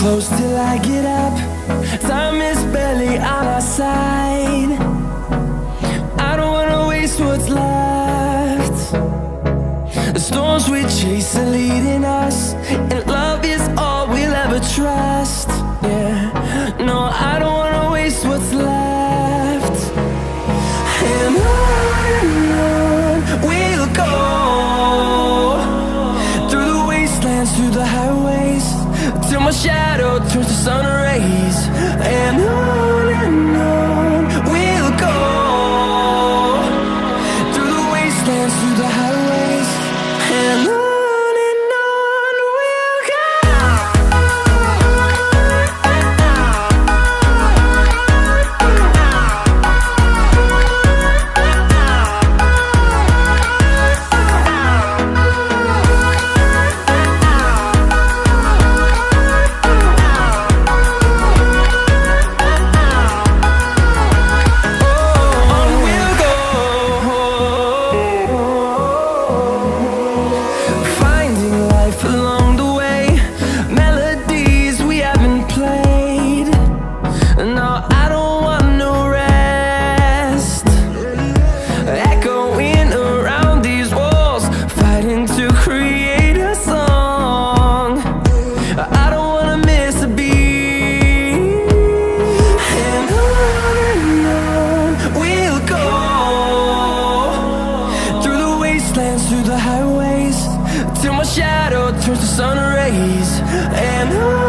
close till I get up. Time is barely on our side. I don't wanna waste what's left. The storms we chase are leading us, and love is all we'll ever trust. Yeah, no, I don't wanna waste what's left. And on we'll go, through the wastelands, through the highways, till my shadow turns to sun rays. And on we'll go, through the wastelands, through the highways, and on we'll go. Through the highways, till my shadow turns to sun rays. And on